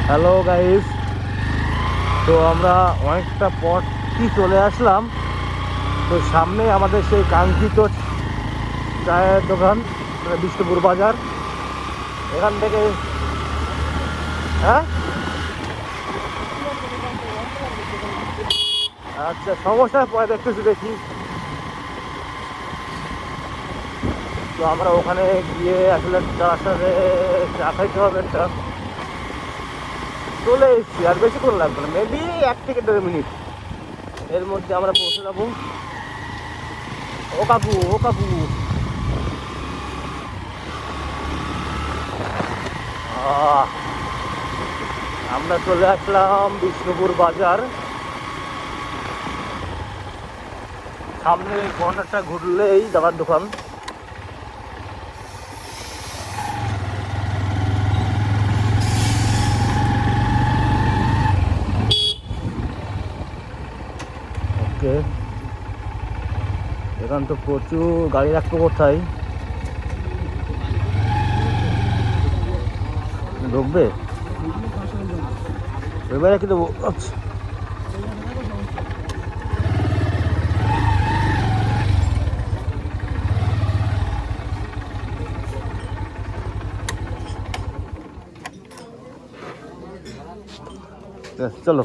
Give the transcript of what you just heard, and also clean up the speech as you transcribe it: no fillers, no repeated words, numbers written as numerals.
Hello guys, তো আমরা অনেকটা পথ চলে আসলাম। তো সামনে আমাদের সেই কাঙ্ক্ষিত চায়ের দোকান, বিষ্ণুপুর বাজার। এখান থেকে হ্যাঁ, আচ্ছা সমস্যা পরে দেখতেছি, দেখি। তো আমরা ওখানে গিয়ে আসলে তার সাথে চা খাইতে হবে একটা। চলে এসেছি, আর বেশিক্ষণ লাগবে না, মেবি 1 থেকে 1.5 মিনিট এর মধ্যে আমরা পৌঁছে যাবো। ও কাকু, ও কাকু, আমরা চলে আসলাম বিষ্ণুপুর বাজার। সামনে কর্নারটা ঘুরলেই দাবার দোকান। ওকে, এখান তো প্রচুর গাড়ি রাখবো কোথায় ঢুকবে এবারে কি দেবো। আচ্ছা চলো।